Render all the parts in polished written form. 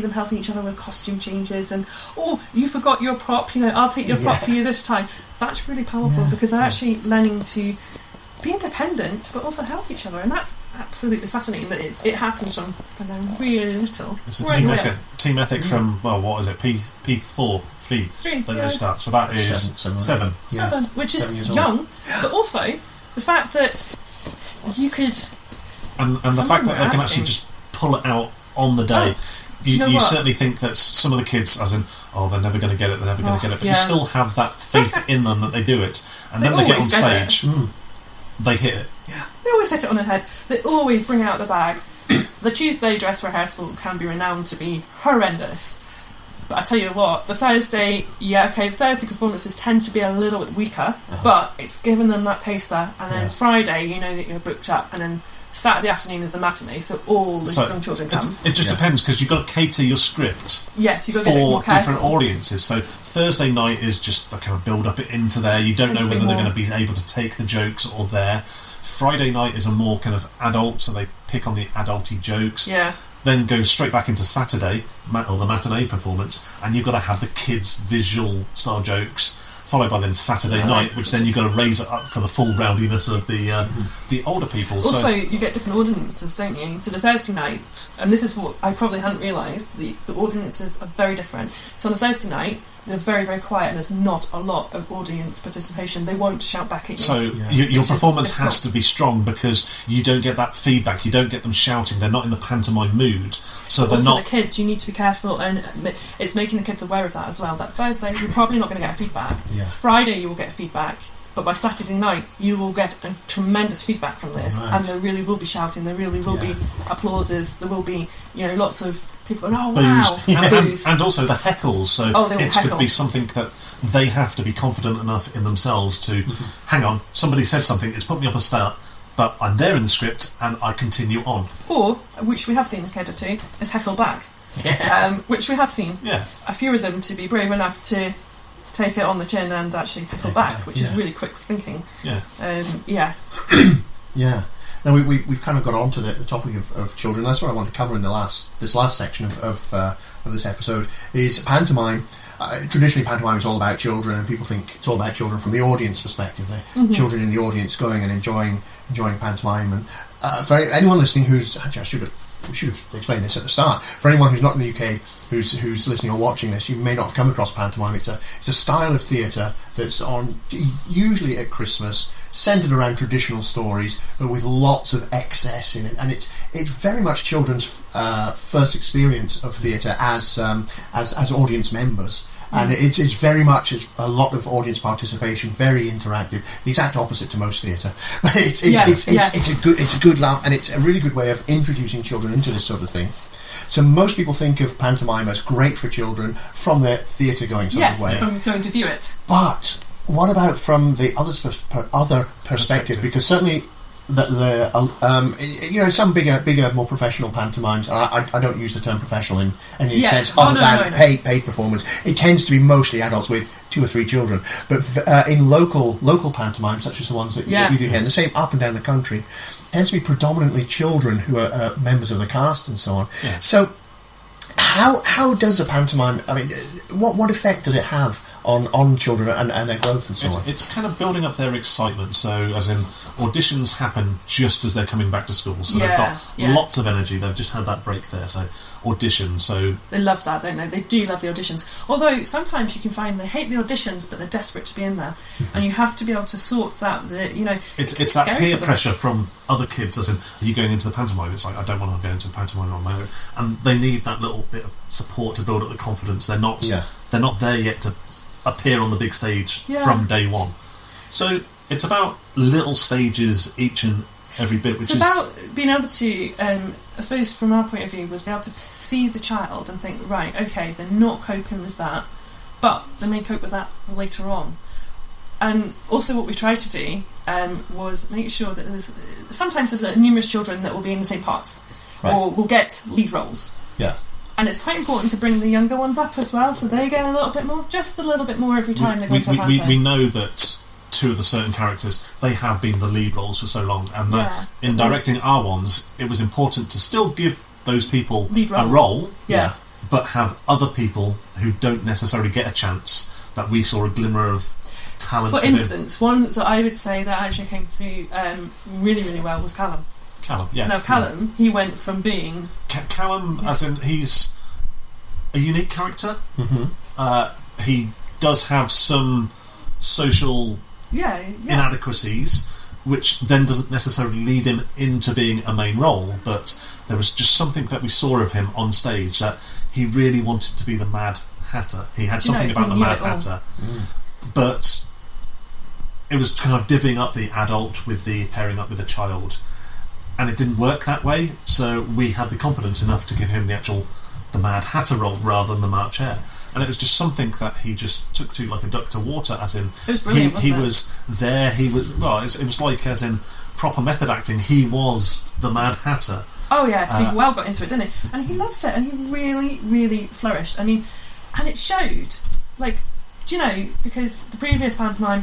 them helping each other with costume changes, and you forgot your prop, I'll take your prop for you this time. That's really powerful because they're actually learning to be independent but also help each other, and that's absolutely fascinating that it happens from when they're really little. It's a team ethic from, what is it, P4? 3 that they start, so that is 7, which is young, but also the fact that you could, and the fact that they can actually just pull it out on the day. You certainly think that some of the kids, as in, they're never going to get it, but you still have that faith in them that they do it, and then they get on stage, they hit it. Yeah, they always hit it on the head. They always bring out the bag. The Tuesday dress rehearsal can be renowned to be horrendous. But I tell you what, the Thursday performances tend to be a little bit weaker, but it's given them that taster, and then Friday, you know that you're booked up, and then Saturday afternoon is the matinee, so all the young children come. It just depends, because you've got to cater your script for different audiences. So Thursday night is just the kind of build up into there. You don't know whether they're going to be able to take the jokes or there. Friday night is a more kind of adult, so they pick on the adulty jokes. Yeah. Then go straight back into Saturday, or the matinee performance, and you've got to have the kids' visual style jokes, followed by then Saturday night, which then you've got to raise it up for the full rowdiness of the older people. Also, you get different audiences, don't you? So the Thursday night, and this is what I probably hadn't realised, the audiences are very different. So on the Thursday night, they're very, very quiet, and there's not a lot of audience participation. They won't shout back at you. So your performance has to be strong, because you don't get that feedback. You don't get them shouting. They're not in the pantomime mood. So they're also not. The kids, you need to be careful, and it's making the kids aware of that as well. That Thursday, you're probably not going to get feedback. Yeah. Friday, you will get feedback. But by Saturday night, you will get a tremendous feedback from this, and there really will be shouting. There really will be applauses. There will be, lots of people going, "Oh wow!" Booze. And also the heckles. So it could be something that they have to be confident enough in themselves to, hang on, somebody said something. It's put me up a start, but I'm there in the script, and I continue on. Or, which we have seen a kid or two, is heckle back. Which we have seen. Yeah. A few of them to be brave enough to take it on the chin and actually heckle back, which is really quick thinking. Yeah. Yeah. Now we've kind of got on to the topic of children. That's what I want to cover in this last section of this episode. Is pantomime. Traditionally, pantomime is all about children, and people think it's all about children from the audience perspective. The children in the audience going and enjoying pantomime. And for anyone listening who's we should have explained this at the start. For anyone who's not in the UK, who's listening or watching this, you may not have come across pantomime. It's a style of theatre that's on usually at Christmas, centred around traditional stories, but with lots of excess in it. And it's very much children's first experience of theatre as audience members. And it's very much a lot of audience participation, very interactive. The exact opposite to most theatre. But it's a good laugh, and it's a really good way of introducing children into this sort of thing. So most people think of pantomime as great for children from their theatre going sort of way. Yes, from going to view it. But what about from the other perspective? Because certainly some bigger, more professional pantomimes. I don't use the term professional in any sense other than paid performance. It tends to be mostly adults with 2 or 3 children. But in local pantomimes, such as the ones that you do here, and the same up and down the country, tends to be predominantly children who are members of the cast and so on. Yeah. So how does a pantomime? I mean, what effect does it have on children and their growth and so on? It's kind of building up their excitement. So, as in, auditions happen just as they're coming back to school. So they've got lots of energy. They've just had that break there. So auditions. So they love that, don't they? They do love the auditions. Although sometimes you can find they hate the auditions, but they're desperate to be in there, and you have to be able to sort that. It's that peer pressure from other kids. As in, are you going into the pantomime? It's like, I don't want to go into the pantomime on my own, and they need that little bit of support to build up the confidence. They're not there yet to appear on the big stage from day one. So it's about little stages each and every bit. Which it's about being able to, I suppose from our point of view, was be able to see the child and think, right, okay, they're not coping with that, but they may cope with that later on. And also what we tried to do was make sure that sometimes there's numerous children that will be in the same parts, or will get lead roles. Yeah. And it's quite important to bring the younger ones up as well, so they get just a little bit more every time they go to a pantomime. We know that 2 of the certain characters, they have been the lead roles for so long, and that in directing our ones, it was important to still give those people a role, but have other people who don't necessarily get a chance that we saw a glimmer of talent. For instance, one that I would say that actually came through really, really well was Callum. Callum, yeah. Now, Callum, he went from being... Callum, as in, he's a unique character. Mm-hmm. He does have some social inadequacies, which then doesn't necessarily lead him into being a main role, but there was just something that we saw of him on stage that he really wanted to be the Mad Hatter. He had something about the Mad Hatter, but it was kind of divvying up the adult with the pairing up with the child, and it didn't work that way, so we had the confidence enough to give him the Mad Hatter role rather than the March Hare. And it was just something that he just took to like a duck to water, as in it was brilliant, he was there. He was it was like, as in proper method acting. He was the Mad Hatter. Oh yes, he well got into it, didn't he? And he loved it, and he really, really flourished. I mean, and it showed. Like, do you know? Because the previous pantomime,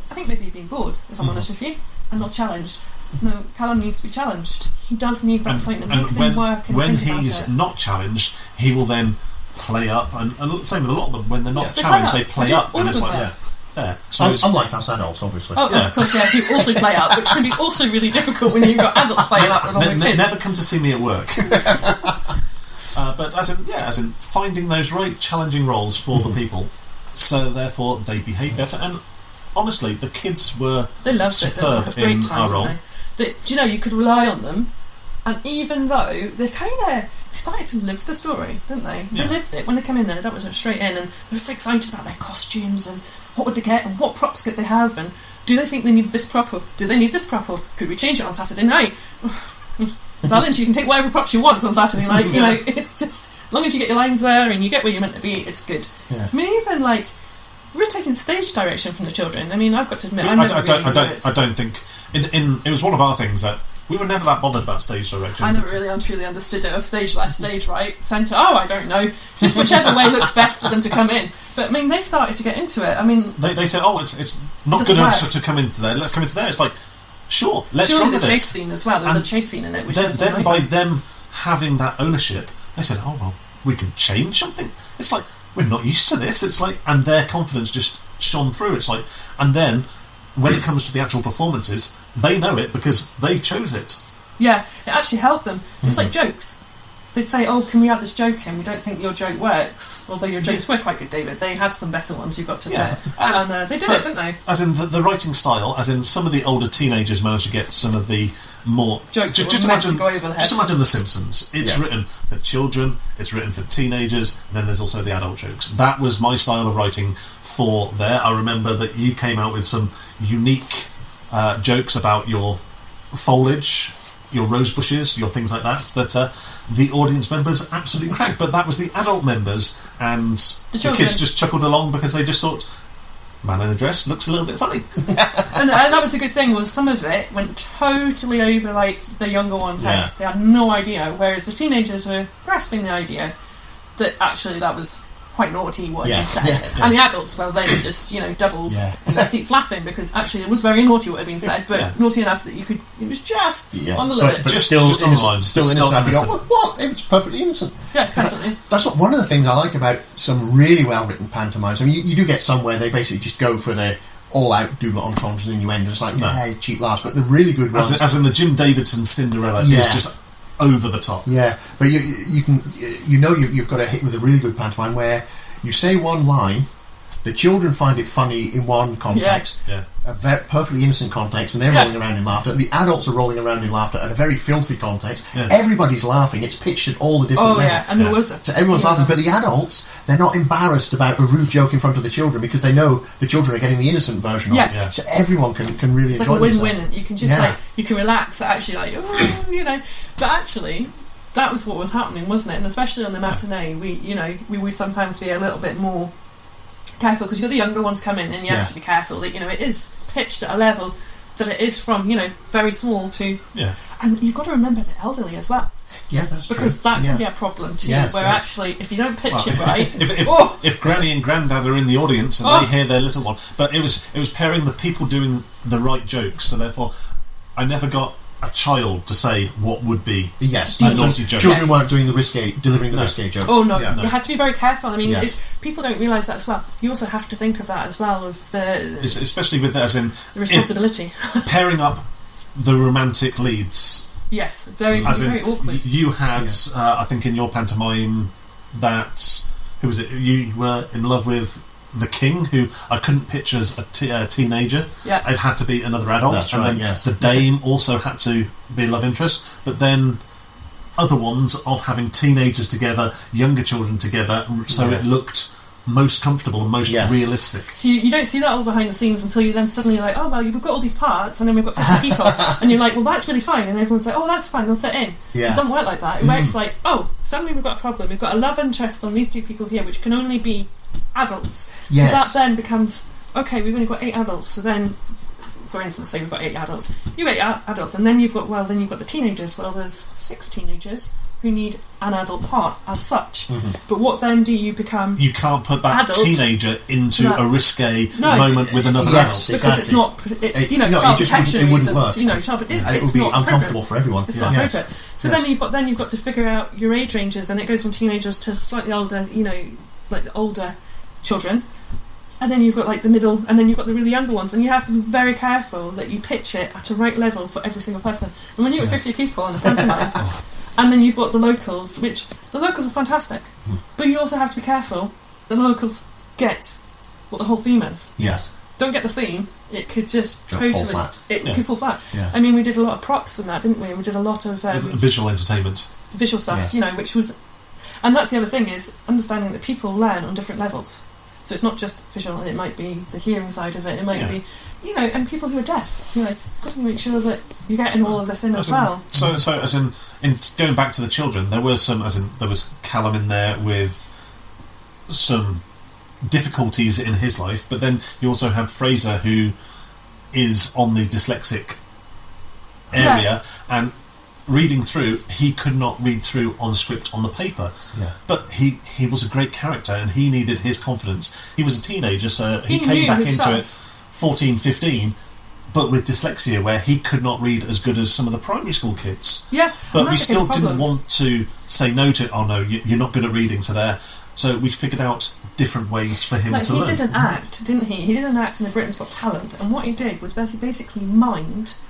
I think maybe he'd been bored, if I'm honest with you, and not challenged. No, Callum needs to be challenged. He does need that something that makes him work. And when think he's about it. not challenged, he will then play up, and same with a lot of them. When they're not challenged, they play up, and it's like there. So unlike us adults, obviously. Oh, of course, you also play up, which can be also really difficult when you've got adults playing up with all the kids. Never come to see me at work. But as in finding those right challenging roles for the people, so therefore they behave better. And honestly, the kids were superb in our role. Do you know, you could rely on them, and even though they started to live the story, didn't they? They lived it when they come in there. That was straight in, and they were so excited about their costumes and what would they get and what props could they have, and do they think they need this prop, or do they need this prop, or could we change it on Saturday night? Darling, you can take whatever props you want on Saturday night. You know, it's just, as long as you get your lines there and you get where you're meant to be, it's good. I mean, even like, we're taking stage direction from the children. I mean, I've got to admit, I don't think it was one of our things that we were never that bothered about stage direction. I never really truly understood it. Of stage left, stage right, centre. Oh, I don't know. Just whichever way looks best for them to come in. But I mean, they started to get into it. I mean, they said, "Oh, it's not good enough to come into there. Let's come into there." It's like, sure, let's run with it. The chase scene as well. There's a chase scene in it. Which then by them having that ownership, they said, "Oh well, we can change something." It's like, we're not used to this. It's like, and their confidence just shone through. It's like, and then when it comes to the actual performances, they know it because they chose it. Yeah, it actually helped them. It was like jokes. They'd say, "Oh, can we add this joke in? We don't think your joke works." Although your jokes were quite good, David. They had some better ones, you've got to admit. And they did it, didn't they? As in the writing style, as in some of the older teenagers managed to get some of the more jokes just imagine, to go over the head. Just imagine The Simpsons. It's written for children, it's written for teenagers, then there's also the adult jokes. That was my style of writing for there. I remember that you came out with some unique jokes about your foliage, your rose bushes, your things like that, the audience members absolutely cracked. But that was the adult members, and the kids just chuckled along because they just thought, man in a dress looks a little bit funny. and that was a good thing, was some of it went totally over like the younger ones' heads. They had no idea, whereas the teenagers were grasping the idea that actually that was quite naughty what he said. And the adults, well, they just, doubled in their seats laughing, because actually it was very naughty what had been said, but naughty enough that you could, it was just on the limit. But still innocent. What? It was perfectly innocent. Yeah, constantly. That's one of the things I like about some really well-written pantomimes. I mean, you do get some where they basically just go for the all-out double entendres and innuendo. It's like, cheap laughs, but the really good ones... As in the Jim Davidson Cinderella is just over the top. Yeah, but you've got a hit with a really good pantomime where you say one line, the children find it funny in one context, a perfectly innocent context, and they're rolling around in laughter. The adults are rolling around in laughter at a very filthy context. Everybody's laughing. It's pitched at all the different levels. And there was so everyone's laughing, but the adults, they're not embarrassed about a rude joke in front of the children because they know the children are getting the innocent version of it. So everyone can really enjoy it. It's like a win-win, and you can just you can relax. Actually, but actually, that was what was happening, wasn't it? And especially on the matinee, we would sometimes be a little bit more careful, because you're the younger ones come in, and you have to be careful that it is pitched at a level that it is from very small to and you've got to remember the elderly as well. Yeah, that's because true. that can be a problem too. Actually, if you don't pitch it right, if Granny and Grandad are in the audience and they hear their little one, but it was pairing the people doing the right jokes, so therefore I never got a child to say what would be a naughty joke. Children weren't doing delivering the risque jokes. Oh no, you had to be very careful. I mean, people don't realise that as well. You also have to think of that as well, of especially with as in the responsibility. Pairing up the romantic leads. Yes, very awkward. You had, I think, in your pantomime that who was it? You were in love with the king, who I couldn't pitch as a teenager. Yeah. It had to be another adult. That's and right, then yes. the dame also had to be a love interest. But then other ones of having teenagers together, younger children together, so it looked most comfortable and most realistic. So you don't see that all behind the scenes until you then suddenly like, oh well, you've got all these parts and then we've got 50 people and you're like, well that's really fine, and everyone's like, oh that's fine, they'll fit in. It doesn't work like that. It works like, oh, suddenly we've got a problem, we've got a love interest on these two people here which can only be adults. So that then becomes, okay, we've only got 8 adults, so then for instance, say we've got 8 adults, you get 8 adults, and then you've got the teenagers. Well, there's 6 teenagers who need an adult part as such. But what then do you become? You can't put that teenager into a risque moment with another adult. Because it's not, child protection wouldn't work. And it would be uncomfortable for everyone. It's not appropriate. So then you've got to figure out your age ranges, and it goes from teenagers to slightly older, like the older children. And then you've got like the middle, and then you've got the really younger ones, and you have to be very careful that you pitch it at a right level for every single person. And when you've got 50 people on a pantomime, and then you've got the locals, which the locals are fantastic, but you also have to be careful that the locals get what the whole theme is. Yes. Don't get the theme; it could just fall flat. It could fall flat. Yeah. I mean, we did a lot of props in that, didn't we? We did a lot of visual entertainment, visual stuff. Which was, and that's the other thing is understanding that people learn on different levels. So it's not just visual, it might be the hearing side of it, it might be, and people who are deaf, you've got to make sure that you're getting all of this in as well. So as in going back to the children, there was there was Callum in there with some difficulties in his life, but then you also had Fraser, who is on the dyslexic area, and reading through, he could not read through on script on the paper. Yeah. But he was a great character and he needed his confidence. He was a teenager, so he came back into it 14, 15, but with dyslexia, where he could not read as good as some of the primary school kids. Yeah. But we still didn't want to say no to, oh no, you're not good at reading, so there. So we figured out different ways for him to learn. He did an act, didn't he? He did an act in the Britain's Got Talent, and what he did was basically mimed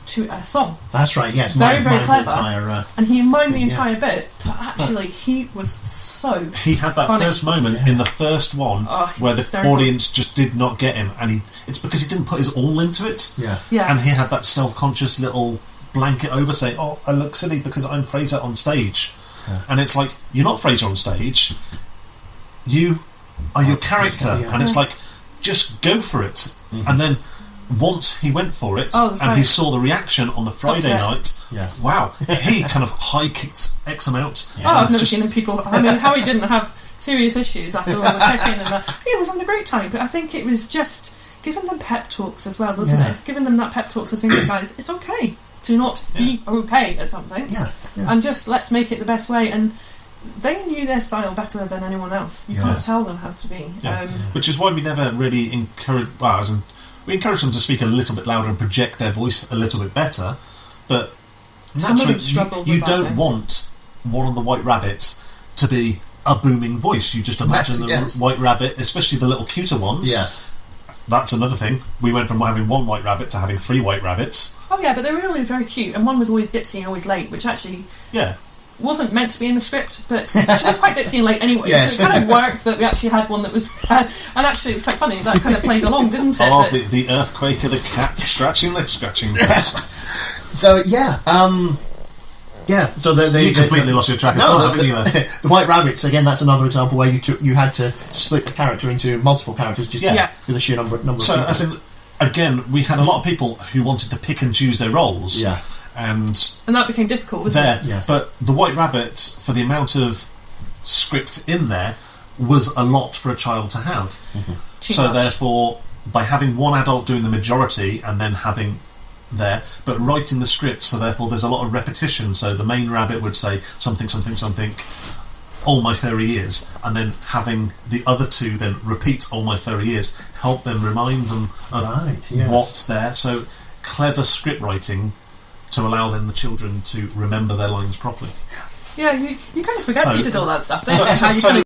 to a song. That's right, yes. Very clever. And he mimed the entire bit, but actually he was so He had that funny. First moment in the first one where the hysterical. audience just did not get him, and it's because he didn't put his all into it. Yeah. And he had that self-conscious little blanket over saying, oh, I look silly because I'm Fraser on stage. Yeah. And it's like, you're not Fraser on stage, you are your character. And it's like, just go for it. And then once he went for it, and he saw the reaction on the Friday night, wow, he kind of high-kicked X amount. Yeah. I've never seen people... I mean, how he didn't have serious issues after all the kicking and that. He was having a great time, but I think it was just giving them pep talks as well, wasn't it? It's giving them that pep talks to saying, guys, it's okay to not be okay at something. And just let's make it the best way. And they knew their style better than anyone else. You can't tell them how to be. Which is why we never really encourage... we encourage them to speak a little bit louder and project their voice a little bit better, but naturally you don't want one of the White Rabbits to be a booming voice. You just imagine the White Rabbit, especially the little cuter ones. That's another thing. We went from having 1 White Rabbit to having 3 White Rabbits. Oh yeah, but they were really very cute, and one was always dipsy and always late, which actually wasn't meant to be in the script, but she was quite dipsy and late anyway, so it kind of worked that we actually had one that was... and actually it was quite funny, that kind of played along, didn't it? Oh, the earthquake of the cat scratching the scratching post. So, so you completely lost your track of thought, haven't you? The White Rabbits, again, that's another example where you had to split the character into multiple characters just with a sheer number of people. So, as in, again, we had a lot of people who wanted to pick and choose their roles. Yeah. And that became difficult, wasn't it? Yes. But the White Rabbit, for the amount of script in there, was a lot for a child to have. So therefore, by having one adult doing the majority and then having there, but writing the script, so therefore there's a lot of repetition. So the main rabbit would say something, something, something, all my furry ears, and then having the other two then repeat all my furry ears, help them remind them of what's there. So clever script writing to allow then the children to remember their lines properly. Yeah, you kind of forget that you did all that stuff, don't you?